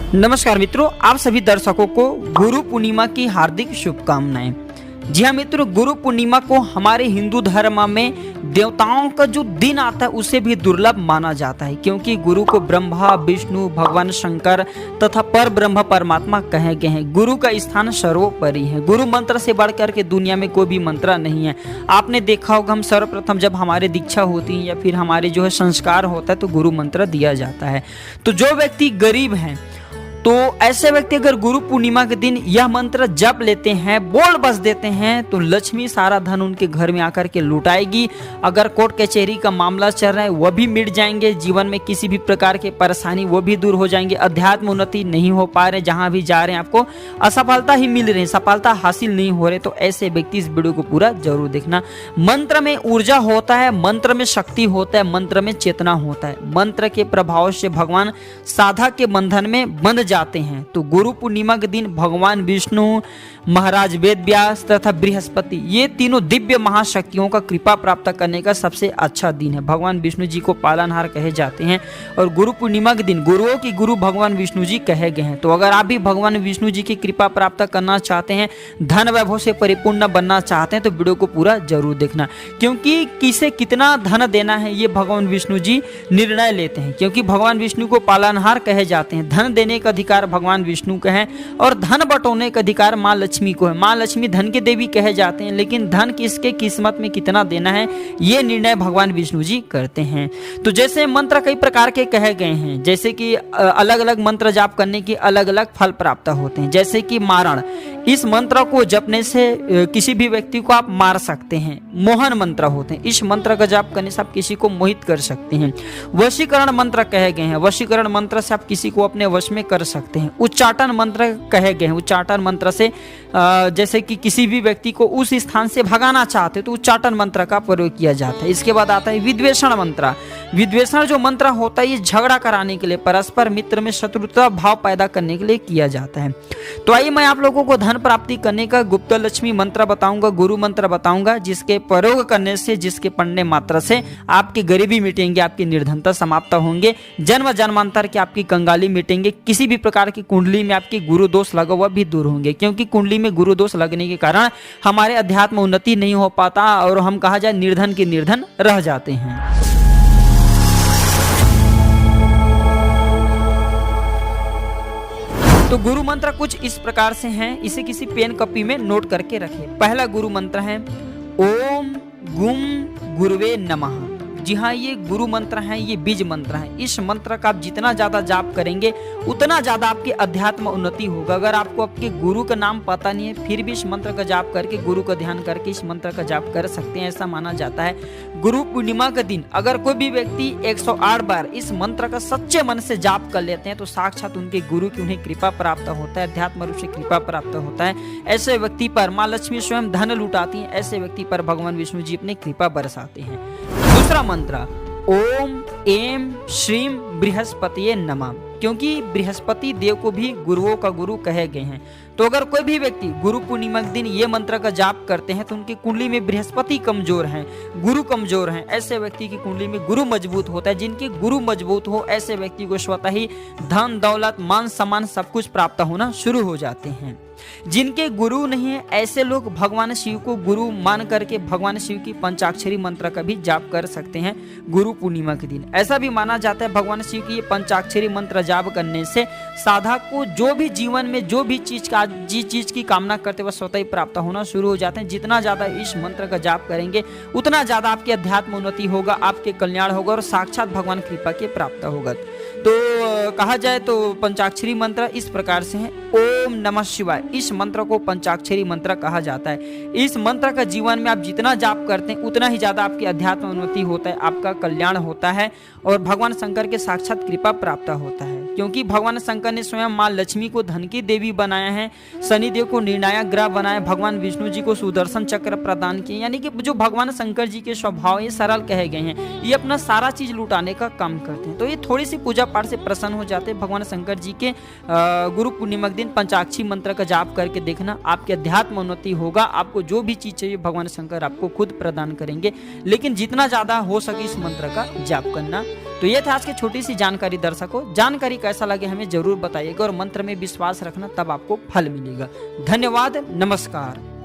नमस्कार मित्रों, आप सभी दर्शकों को गुरु पूर्णिमा की हार्दिक शुभकामनाएं। जी हाँ मित्रों, गुरु पूर्णिमा को हमारे हिंदू धर्म में देवताओं का जो दिन आता है उसे भी दुर्लभ माना जाता है, क्योंकि गुरु को ब्रह्मा विष्णु भगवान शंकर तथा पर ब्रह्म परमात्मा कहे गए हैं। गुरु का स्थान सर्वोपरि है। गुरु मंत्र से बढ़कर के दुनिया में कोई भी मंत्र नहीं है। आपने देखा होगा, हम सर्वप्रथम जब हमारे दीक्षा होती है या फिर हमारे जो है संस्कार होता है तो गुरु मंत्र दिया जाता है। तो जो व्यक्ति गरीब है तो ऐसे व्यक्ति अगर गुरु पूर्णिमा के दिन यह मंत्र जप लेते हैं, बोल बस देते हैं, तो लक्ष्मी सारा धन उनके घर में आकर के लुटाएगी। अगर कोर्ट कचहरी का मामला चल रहा है वह भी मिट जाएंगे। जीवन में किसी भी प्रकार के परेशानी वो भी दूर हो जाएंगे। अध्यात्म उन्नति नहीं हो पा रहे, जहां भी जा रहे हैं आपको असफलता ही मिल रही है, सफलता हासिल नहीं हो रहे, तो ऐसे व्यक्ति इस वीडियो को पूरा जरूर देखना। मंत्र में ऊर्जा होता है, मंत्र में शक्ति होता है, मंत्र में चेतना होता है। मंत्र के प्रभाव से भगवान साधक के बंधन में बंध जाते हैं। तो गुरु पूर्णिमा के दिन भगवान विष्णु, महाराज वेद व्यास तथा बृहस्पति, ये तीनों दिव्य महाशक्तियों का कृपा प्राप्त करने का सबसे अच्छा दिन है। भगवान विष्णु जी को पालनहार कहे जाते हैं और गुरु पूर्णिमा के दिन गुरुओं की गुरु भगवान विष्णु जी कहे गए हैं। तो अगर आप भी भगवान विष्णु जी की कृपा प्राप्त करना चाहते हैं, धन वैभव से परिपूर्ण बनना चाहते हैं, तो वीडियो को पूरा जरूर देखना, क्योंकि किसे कितना धन देना है ये भगवान विष्णु जी निर्णय लेते हैं। क्योंकि भगवान विष्णु को पालनहार कहे जाते हैं। धन देने का अधिकार भगवान विष्णु का है और धन बटोरने का अधिकार माँ लक्ष्मी को है। माँ लक्ष्मी धन के देवी कहे जाते हैं, लेकिन धन किसके किस्मत में कितना देना है ये निर्णय भगवान विष्णु जी करते हैं। तो जैसे मंत्र कई प्रकार के कहे गए हैं, जैसे कि अलग अलग मंत्र जाप करने के अलग अलग फल प्राप्त होते हैं। जैसे कि मारण, इस मंत्र को जपने से किसी भी व्यक्ति को आप मार सकते हैं। मोहन मंत्र होते हैं, इस मंत्र का जाप करने से आप किसी को मोहित कर सकते हैं। वशीकरण मंत्र कहे गए हैं, वशीकरण मंत्र से आप किसी को अपने वश में कर सकते हैं। उच्चाटन मंत्र कहे गए हैं, उच्चाटन मंत्र से जैसे कि किसी भी व्यक्ति को उस स्थान से भगाना चाहते तो उच्चाटन मंत्र का प्रयोग किया जाता है। इसके बाद आता है विद्वेषण मंत्र। विद्वेषण जो मंत्र होता है ये झगड़ा कराने के लिए, परस्पर मित्र में शत्रुता भाव पैदा करने के लिए किया जाता है। तो आइए मैं आप लोगों को धन प्राप्ति करने का गुप्त लक्ष्मी मंत्र बताऊंगा, गुरु मंत्र बताऊंगा, जिसके प्रयोग करने से, जिसके पढ़ने मात्रा से आपकी गरीबी मिटेंगे, आपकी निर्धनता समाप्त होंगे, जन्म जन्मांतर की आपकी कंगाली मिटेंगे, किसी भी प्रकार की कुंडली में आपकी गुरु दोष लगा हुआ भी दूर होंगे। क्योंकि कुंडली में गुरु दोष लगने के कारण हमारे अध्यात्म उन्नति नहीं हो पाता और हम कहा जाए निर्धन के निर्धन रह जाते हैं। तो गुरु मंत्र कुछ इस प्रकार से हैं, इसे किसी पेन कॉपी में नोट करके रखें। पहला गुरु मंत्र है ओम गुम गुरुवे नमः। जी हाँ, ये गुरु मंत्र है, ये बीज मंत्र है। इस मंत्र का आप जितना ज्यादा जाप करेंगे उतना ज्यादा आपकी अध्यात्म उन्नति होगा। अगर आपको आपके गुरु का नाम पता नहीं है फिर भी इस मंत्र का जाप करके, गुरु का ध्यान करके इस मंत्र का जाप कर सकते हैं, ऐसा माना जाता है। गुरु पूर्णिमा के दिन अगर कोई भी व्यक्ति 108 बार इस मंत्र का सच्चे मन से जाप कर लेते हैं तो साक्षात उनके गुरु की उन्हें कृपा प्राप्त होता है, अध्यात्म रूप से कृपा प्राप्त होता है। ऐसे व्यक्ति पर माँ लक्ष्मी स्वयं धन लुटाती है, ऐसे व्यक्ति पर भगवान विष्णु जी अपनी कृपा बरसाते हैं। दूसरा मंत्र ओम एम श्रीम बृहस्पतिये नमः, क्योंकि बृहस्पति देव को भी गुरुओं का गुरु कहे गए हैं। तो अगर कोई भी व्यक्ति गुरु पूर्णिमा के दिन ये मंत्र का जाप करते हैं तो उनकी कुंडली में बृहस्पति कमजोर हैं, गुरु कमजोर हैं, ऐसे व्यक्ति की कुंडली में गुरु मजबूत होता है। जिनके गुरु मजबूत हो ऐसे व्यक्ति को स्वतः ही धन दौलत मान सम्मान सब कुछ प्राप्त होना शुरू हो जाते हैं। जिनके गुरु नहीं है ऐसे लोग भगवान शिव को गुरु मान करके भगवान शिव की पंचाक्षरी मंत्र का भी जाप कर सकते हैं गुरु पूर्णिमा के दिन। ऐसा भी माना जाता है भगवान शिव की ये पंचाक्षरी मंत्र जाप करने से साधक को जो भी जीवन में जो भी चीज की कामना करते वह स्वतः ही प्राप्त होना शुरू हो जाते हैं। जितना ज्यादा इस मंत्र का जाप करेंगे उतना ज्यादा आपकी अध्यात्म उन्नति होगा, आपके कल्याण होगा और साक्षात भगवान कृपा के प्राप्त होगा। तो कहा जाए तो पंचाक्षरी मंत्र इस प्रकार से है ओम नमः शिवाय। इस मंत्र को पंचाक्षरी मंत्र कहा जाता है। इस मंत्र का जीवन में आप जितना जाप करते हैं उतना ही ज्यादा आपकी अध्यात्म उन्नति होता है, आपका कल्याण होता है और भगवान शंकर के साक्षात कृपा प्राप्त होता है। क्योंकि भगवान शंकर ने स्वयं माँ लक्ष्मी को धन की देवी बनाया है, शनिदेव को निर्णायक ग्रह बनाया, भगवान विष्णु जी को सुदर्शन चक्र प्रदान किए। यानी कि जो भगवान शंकर जी के स्वभाव ये सरल कहे गए हैं, ये अपना सारा चीज लुटाने का काम करते हैं। तो ये थोड़ी सी पूजा पाठ से प्रसन्न हो जाते हैं। भगवान शंकर जी के गुरु पूर्णिमा के दिन पंचाक्षरी मंत्र का जाप करके देखना, आपके अध्यात्म उन्नति होगा। आपको जो भी चीज चाहिए भगवान शंकर आपको खुद प्रदान करेंगे। लेकिन जितना ज्यादा हो सके इस मंत्र का जाप करना। तो ये था आज की छोटी सी जानकारी दर्शकों। जानकारी कैसा लगे हमें जरूर बताइएगा और मंत्र में विश्वास रखना, तब आपको फल मिलेगा। धन्यवाद, नमस्कार।